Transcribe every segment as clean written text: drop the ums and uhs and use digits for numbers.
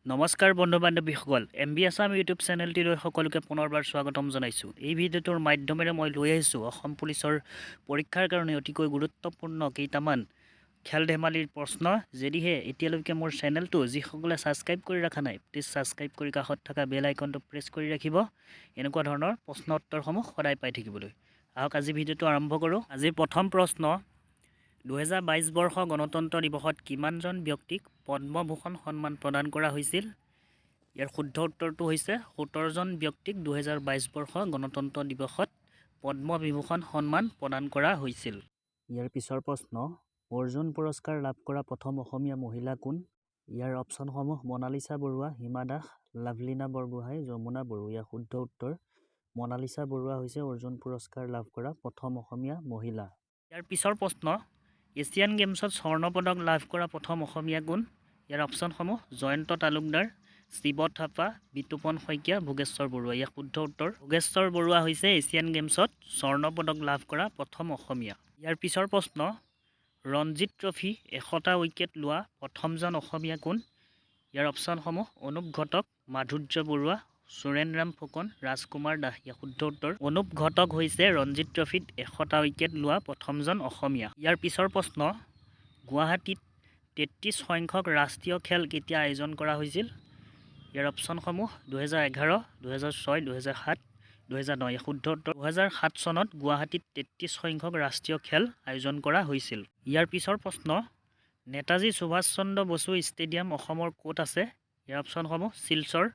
নমস্কাৰ বন্ধু বান্ধৱীসকল MB Assam YouTube চেনেলটিলৈ সকলোকে পুনৰবাৰ স্বাগতম জনাইছোঁ। এই ভিডিঅ'টোৰ মাধ্যমেৰে মই লৈ আহিছোঁ অসম পুলিচৰ পৰীক্ষাৰ কাৰণে অতিকৈ গুৰুত্বপূৰ্ণ কেইটামান খেল ধেমালিৰ প্ৰশ্ন। যদিহে এতিয়ালৈকে মোৰ চেনেলটো যিসকলে ছাবস্ক্ৰাইব কৰি ৰখা নাই, প্লিজ ছাবস্ক্ৰাইব কৰি কাষত থকা বেল আইকনটো প্ৰেছ কৰি ৰাখিব এনেকুৱা ধৰণৰ প্ৰশ্ন উত্তৰসমূহ সদায় পাই থাকিবলৈ। আহক আজি ভিডিঅ'টো আৰম্ভ কৰোঁ। আজিৰ প্ৰথম প্ৰশ্ন, 2022 বৰ্ষ গণতন্ত্ৰ দিৱসত কিমানজন ব্যক্তিক পদ্মভূষণ সন্মান প্ৰদান কৰা হৈছিল? ইয়াৰ শুদ্ধ উত্তৰটো হৈছে 17 জন ব্যক্তিক 2022 বৰ্ষ গণতন্ত্ৰ দিৱসত পদ্মবিভূষণ সন্মান প্ৰদান কৰা হৈছিল। ইয়াৰ পিছৰ প্ৰশ্ন, অৰ্জুন পুৰস্কাৰ লাভ কৰা প্ৰথম অসমীয়া মহিলা কোন? ইয়াৰ অপশ্যনসমূহ মনালিছা বৰুৱা, হিমা দাস, লাভলীনা বৰগোহাঁই, যমুনা বড়ো। ইয়াৰ শুদ্ধ উত্তৰ মনালিছা বৰুৱা হৈছে অৰ্জুন পুৰস্কাৰ লাভ কৰা প্ৰথম অসমীয়া মহিলা। ইয়াৰ পিছৰ প্ৰশ্ন, এছিয়ান গেমছত স্বৰ্ণ পদক লাভ কৰা প্ৰথম অসমীয়া কোন? ইয়াৰ অপশ্যনসমূহ জয়ন্ত তালুকদাৰ, শিৱ থাপা, বিতুপন শইকীয়া, ভোগেশ্বৰ বৰুৱা। ইয়াৰ শুদ্ধ উত্তৰ ভোগেশ্বৰ বৰুৱা হৈছে এছিয়ান গেমছত স্বৰ্ণ পদক লাভ কৰা প্ৰথম অসমীয়া। ইয়াৰ পিছৰ প্ৰশ্ন, ৰঞ্জিত ট্ৰফী 100টা উইকেট লোৱা প্ৰথমজন অসমীয়া কোন? ইয়াৰ অপশ্যনসমূহ অনুপ ঘটক, মাধুৰ্য বৰুৱা, সুৰেনৰাম ফুকন, ৰাজকুমাৰ দাস। ইয়াৰ শুদ্ধ উত্তৰ অনুপ ঘটক হৈছে ৰঞ্জিত ট্ৰফীত 100টা উইকেট লোৱা প্ৰথমজন অসমীয়া। ইয়াৰ পিছৰ প্ৰশ্ন, গুৱাহাটীত 33 সংখ্যক ৰাষ্ট্ৰীয় খেল কেতিয়া আয়োজন কৰা হৈছিল? ইয়াৰ অপশ্যনসমূহ 2011, 2006, 2007, 2009। ইয়াৰ শুদ্ধ উত্তৰ 2007 চনত গুৱাহাটীত 33 সংখ্যক ৰাষ্ট্ৰীয় খেল আয়োজন কৰা হৈছিল। ইয়াৰ পিছৰ প্ৰশ্ন, নেতাজী সুভাষ চন্দ্ৰ বসু ষ্টেডিয়াম অসমৰ ক'ত আছে? ইয়াৰ অপশ্যনসমূহ শিলচৰ,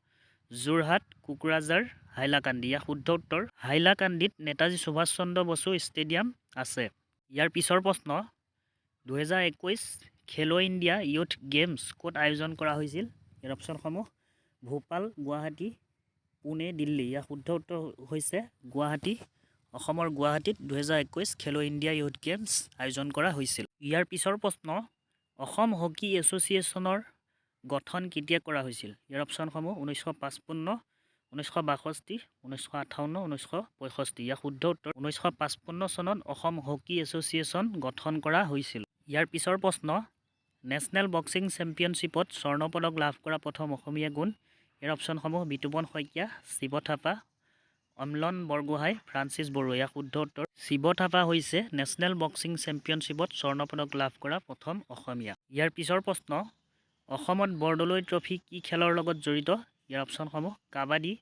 যোৰহাট, কোকৰাঝাৰ, হাইলাকান্দি। ইয়াৰ শুদ্ধ উত্তৰ হাইলাকান্দিত নেতাজী সুভাষ চন্দ্ৰ বসু ষ্টেডিয়াম আছে। ইয়াৰ পিছৰ প্ৰশ্ন, 2021 খেলো ইণ্ডিয়া ইউথ গেমছ ক'ত আয়োজন কৰা হৈছিল? ইয়াৰ অপশ্যনসমূহ ভোপাল, গুৱাহাটী, পুনে, দিল্লী। ইয়াৰ শুদ্ধ উত্তৰ হৈছে গুৱাহাটী। অসমৰ গুৱাহাটীত 2021 খেলো ইণ্ডিয়া ইউথ গেমছ আয়োজন কৰা হৈছিল। ইয়াৰ পিছৰ প্ৰশ্ন, অসম হকী এছ'চিয়েশ্যনৰ গঠন কেতিয়া কৰা হৈছিল? ইয়াৰ অপশ্যনসমূহ 1955, 1962, 1958, 1965। ইয়াৰ শুদ্ধ উত্তৰ 1955 চনত অসম হকী এছ'চিয়েশ্যন গঠন কৰা হৈছিল। ইয়াৰ পিছৰ প্ৰশ্ন, নেশ্যনেল বক্সিং চেম্পিয়নশ্বিপত স্বৰ্ণ পদক লাভ কৰা প্ৰথম অসমীয়া কোন? ইয়াৰ অপশ্যনসমূহ বিতুপন শইকীয়া, শিৱ থাপা, অম্লন বৰগোহাঁই, ফ্ৰান্সিছ বড়ো। ইয়াৰ শুদ্ধ উত্তৰ শিৱ থাপা হৈছে নেশ্যনেল বক্সিং চেম্পিয়নশ্বিপত স্বৰ্ণ পদক লাভ কৰা প্ৰথম অসমীয়া। ইয়াৰ পিছৰ প্ৰশ্ন, অসমত বৰদলৈ ট্ৰফী কি খেলৰ লগত জড়িত? ইয়াৰ অপশ্যনসমূহ কাবাডী,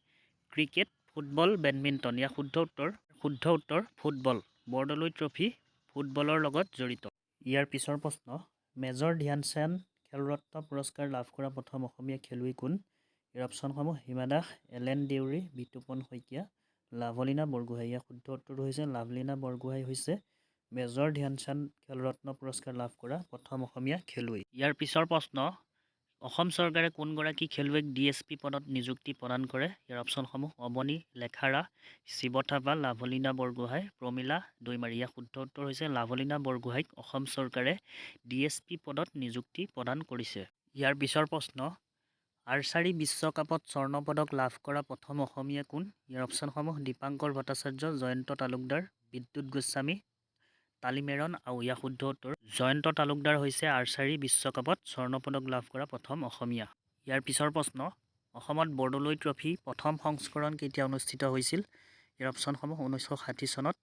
ক্ৰিকেট, ফুটবল, বেডমিণ্টন। ইয়াৰ শুদ্ধ উত্তৰ ফুটবল। বৰদলৈ ট্ৰফী ফুটবলৰ লগত জড়িত। ইয়াৰ পিছৰ প্ৰশ্ন, মেজৰ ধ্যানচান্দ খেলৰত্ন পুৰস্কাৰ লাভ কৰা প্ৰথম অসমীয়া খেলুৱৈ কোন? ইয়াৰ অপশ্যনসমূহ হিমা দাস, এলেন দেউৰী, বিতুপন শইকীয়া, লাভলীনা বৰগোহাঁই। ইয়াৰ শুদ্ধ উত্তৰটো হৈছে লাভলীনা বৰগোহাঁই হৈছে মেজৰ ধ্যানচান্দ খেলৰত্ন পুৰস্কাৰ লাভ কৰা প্ৰথম অসমীয়া খেলুৱৈ। ইয়াৰ পিছৰ প্ৰশ্ন, অসম চৰকাৰে কোনগৰাকী খেলুৱৈক DSP পদত নিযুক্তি প্ৰদান কৰে? ইয়াৰ অপশ্যনসমূহ অৱনী লেখাৰা, শিৱ থাপা, লাভলীনা বৰগোহাঁই, প্ৰমীলা দৈমাৰী। ইয়াৰ শুদ্ধ উত্তৰ হৈছে লাভলীনা বৰগোহাঁইক অসম চৰকাৰে DSP পদত নিযুক্তি প্ৰদান কৰিছে। ইয়াৰ পিছৰ প্ৰশ্ন, আৰ্চাৰী বিশ্বকাপত স্বৰ্ণ পদক লাভ কৰা প্ৰথম অসমীয়া কোন? ইয়াৰ অপশ্যনসমূহ দীপাংকৰ ভট্টাচাৰ্য, জয়ন্ত তালুকদাৰ, বিদ্যুৎ গোস্বামী, তালিমেৰন আও। ইয়াৰ শুদ্ধ উত্তৰ জয়ন্ত তালুকদাৰ হৈছে আৰ্চাৰী বিশ্বকাপত স্বৰ্ণ পদক লাভ কৰা প্ৰথম অসমীয়া। ইয়াৰ পিছৰ প্ৰশ্ন, অসমত বৰদলৈ ট্ৰফী প্ৰথম সংস্কৰণ কেতিয়া অনুষ্ঠিত হৈছিল? ইয়াৰ অপশ্যনসমূহ 1960 চনত,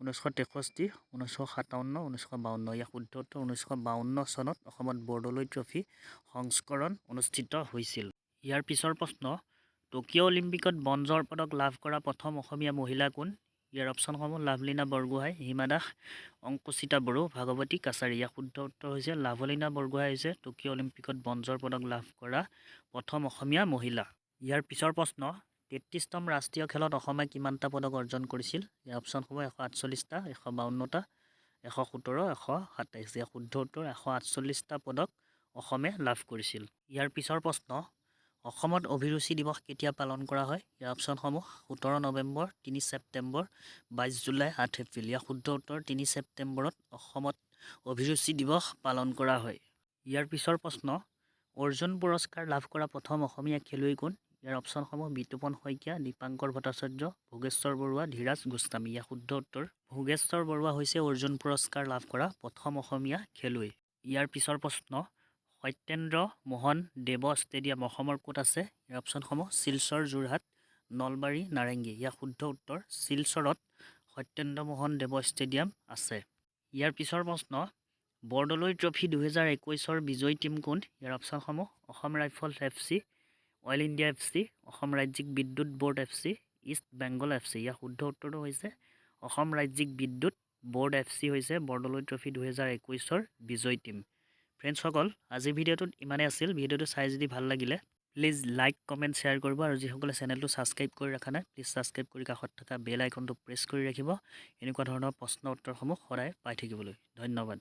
1963, 1957, 1952। ইয়াৰ শুদ্ধ উত্তৰ 1952 চনত অসমত বৰদলৈ ট্ৰফী সংস্কৰণ অনুষ্ঠিত হৈছিল। ইয়াৰ পিছৰ প্ৰশ্ন, টকিঅ' অলিম্পিকত ব্ৰঞ্জৰ পদক লাভ কৰা প্ৰথম অসমীয়া মহিলা কোন? ইয়াৰ অপশ্যনসমূহ লাভলীনা বৰগোহাঁই, হিমা দাস, অংকুচিতা বড়ো, ভাগৱতী কাছাৰী। ইয়াৰ শুদ্ধ উত্তৰ হৈছে লাভলীনা বৰগোহাঁই হৈছে টকিঅ' অলিম্পিকত ব্ৰঞ্জৰ পদক লাভ কৰা প্ৰথম অসমীয়া মহিলা। ইয়াৰ পিছৰ প্ৰশ্ন, 33তম ৰাষ্ট্ৰীয় খেলত অসমে কিমানটা পদক অৰ্জন কৰিছিল? ইয়াৰ অপশ্যনসমূহ 148টা, 152টা, 117, 127। ইয়াৰ শুদ্ধ উত্তৰ 148টা পদক অসমে লাভ কৰিছিল। ইয়াৰ পিছৰ প্ৰশ্ন, অসমত অভিৰুচি দিৱস কেতিয়া পালন কৰা হয়? ইয়াৰ অপশ্যনসমূহ 17 নৱেম্বৰ, 3 ছেপ্টেম্বৰ, 22 জুলাই, 8 এপ্ৰিল। ইয়াৰ শুদ্ধ উত্তৰ 3 ছেপ্টেম্বৰত অসমত অভিৰুচি দিৱস পালন কৰা হয়। ইয়াৰ পিছৰ প্ৰশ্ন, অৰ্জুন পুৰস্কাৰ লাভ কৰা প্ৰথম অসমীয়া খেলুৱৈ কোন? ইয়াৰ অপশ্যনসমূহ বিতুপন শইকীয়া, দীপাংকৰ ভট্টাচাৰ্য, ভোগেশ্বৰ বৰুৱা, ধীৰাজ গোস্বামী। ইয়াৰ শুদ্ধ উত্তৰ ভোগেশ্বৰ বৰুৱা হৈছে অৰ্জুন পুৰস্কাৰ লাভ কৰা প্ৰথম অসমীয়া খেলুৱৈ। ইয়াৰ পিছৰ প্ৰশ্ন, সত্যেন্দ্ৰ মোহন দেৱ ষ্টেডিয়াম অসমৰ ক'ত আছে? ইয়াৰ অপশ্যনসমূহ শিলচৰ, যোৰহাট, নলবাৰী, নাৰেংগী। ইয়াৰ শুদ্ধ উত্তৰ শিলচৰত সত্যেন্দ্ৰ মোহন দেৱ ষ্টেডিয়াম আছে। ইয়াৰ পিছৰ প্ৰশ্ন, বৰদলৈ ট্ৰফী 2021-ৰ বিজয়ী টীম কোন? ইয়াৰ অপশ্যনসমূহ Assam rifles FC, oil India FC, Assam ৰাজ্যিক বিদ্যুৎ board FC, east Bengal FC। ইয়াৰ শুদ্ধ উত্তৰটো হৈছে অসম ৰাজ্যিক বিদ্যুৎ ব'ৰ্ড FC হৈছে বৰদলৈ ট্ৰফী 2021-ৰ বিজয়ী টীম। ফ্ৰেণ্ডছসকল, আজিৰ ভিডিঅ'টোত ইমানেই আছিল। ভিডিঅ'টো চাই যদি ভাল লাগিলে প্লিজ লাইক, কমেণ্ট, শ্বেয়াৰ কৰিব আৰু যিসকলে চেনেলটো ছাবস্ক্ৰাইব কৰি ৰখা নাই প্লিজ ছাবস্ক্ৰাইব কৰি কাষত থকা বেল আইকনটো প্ৰেছ কৰি ৰাখিব এনেকুৱা ধৰণৰ প্ৰশ্ন উত্তৰসমূহ সদায় পাই থাকিবলৈ। ধন্যবাদ।